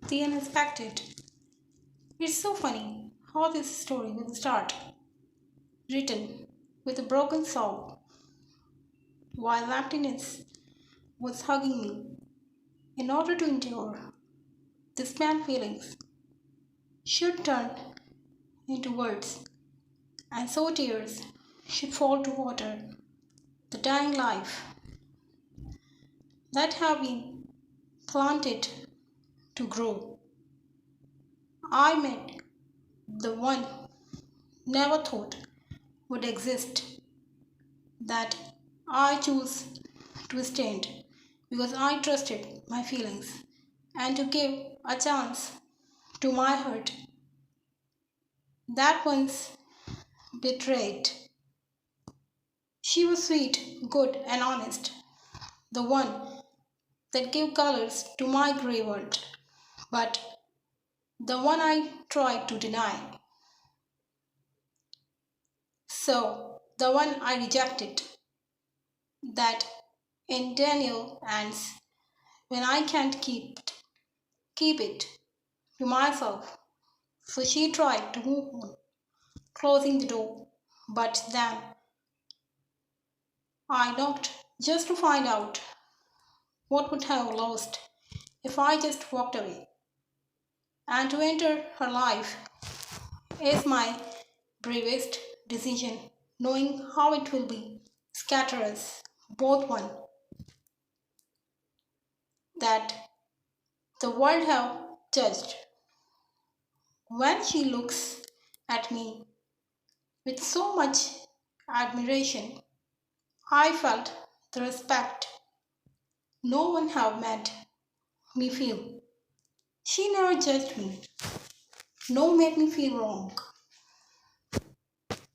The Unexpected. It's so funny how this story will start, written with a broken soul, while emptiness was hugging me. In order to endure, this man's feelings should turn into words, and so tears should fall to water the dying life that have been planted to grow. I met the one never thought would exist, that I choose to stand because I trusted my feelings and to give a chance to my heart that once betrayed. She was sweet, good, and honest, the one that gave colors to my grey world, but the one I tried to deny. So, the one I rejected, that in Daniel ends when I can't keep it to myself. So she tried to move on, closing the door, but then I knocked just to find out what would have lost if I just walked away. And to enter her life is my bravest decision, knowing how it will be scatter us, both one that the world have judged. When she looks at me with so much admiration, I felt the respect no one have made me feel. She never judged me, nor made me feel wrong.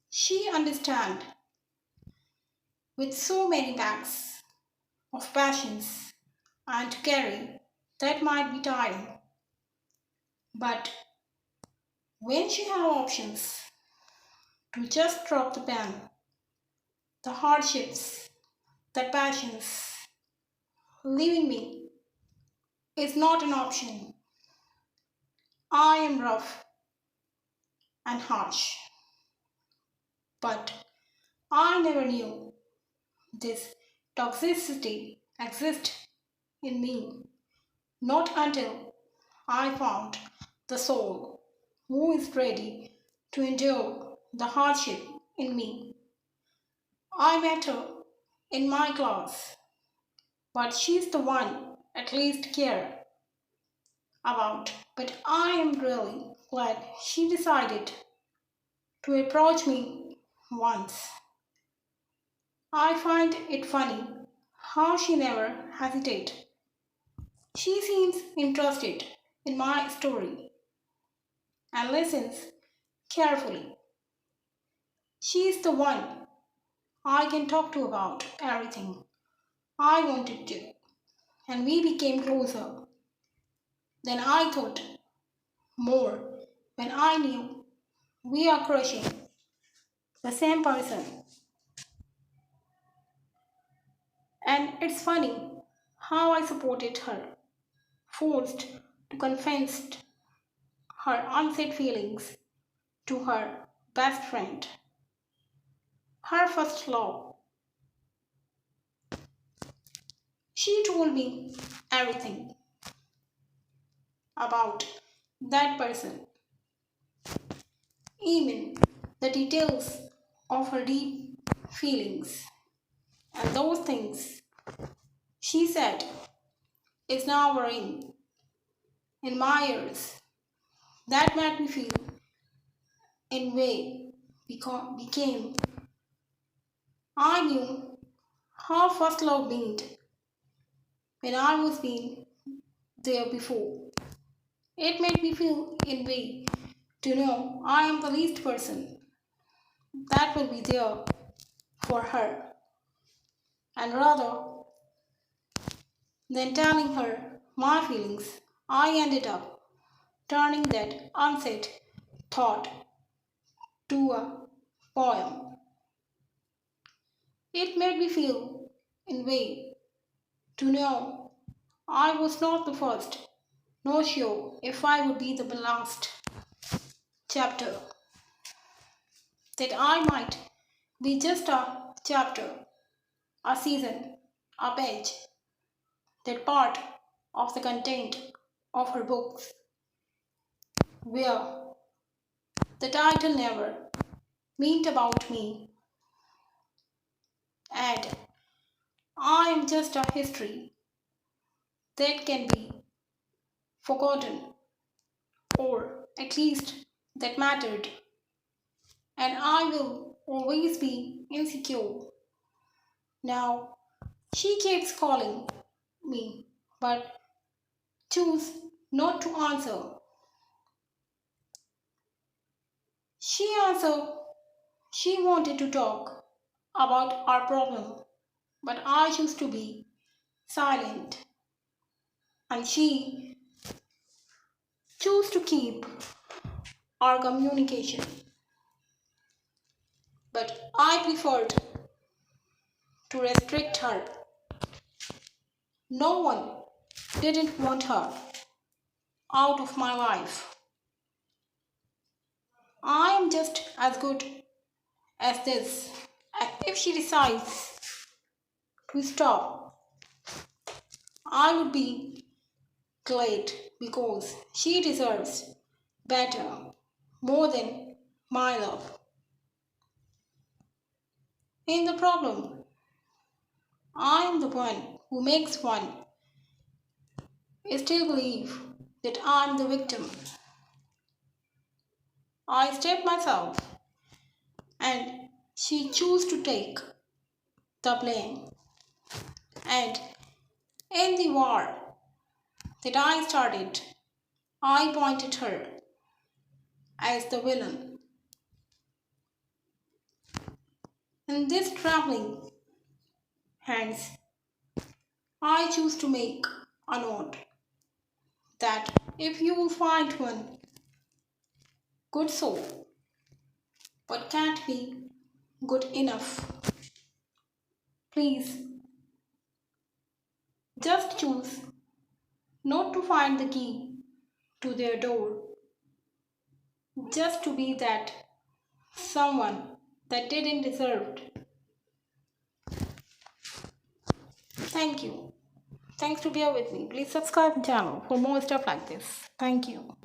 She understand with so many bags of passions and to carry that might be tiring. But when she have options to just drop the pen, the hardships, the passions, leaving me is not an option. I am rough and harsh, but I never knew this toxicity exists in me, not until I found the soul who is ready to endure the hardship in me. I met her in my class, but she's the one at least care about. But I am really glad she decided to approach me once. I find it funny how she never hesitated. She seems interested in my story and listens carefully. She is the one I can talk to about everything I wanted to, and we became closer than I thought, more when I knew we are crushing the same person. And it's funny how I supported her, forced to confess her unsaid feelings to her best friend, her first love. She told me everything about that person, even the details of her deep feelings. And those things she said is now ringing in my ears. That made me feel in way became. I knew how first love meant when I was being there before. It made me feel in way to know I am the least person that will be there for her. And rather than telling her my feelings, I ended up turning that unsaid thought to a poem. It made me feel in way to know I was not the first Not sure if I would be the last chapter, that I might be just a chapter, a season, a page, that part of the content of her books, where the title never meant about me, and I am just a history that can be forgotten, or at least that mattered, and I will always be insecure. Now, she keeps calling me, but choose not to answer. She answered she wanted to talk about our problem, but I choose to be silent, and she chose to keep our communication. But I preferred to restrict her. No one didn't want her out of my life. I am just as good as this, and if she decides to stop, I would be glad because she deserves better, more than my love. In the problem, I am the one who makes one still believe that I am the victim. I step myself and she choose to take the blame. And in the war that I started, I pointed her as the villain. In this trembling hands, I choose to make a note that if you will find one good soul, but can't be good enough, please just choose not to find the key to their door, just to be that someone that didn't deserve it. Thank you. Thanks to bear with me. Please subscribe to the channel for more stuff like this. Thank you.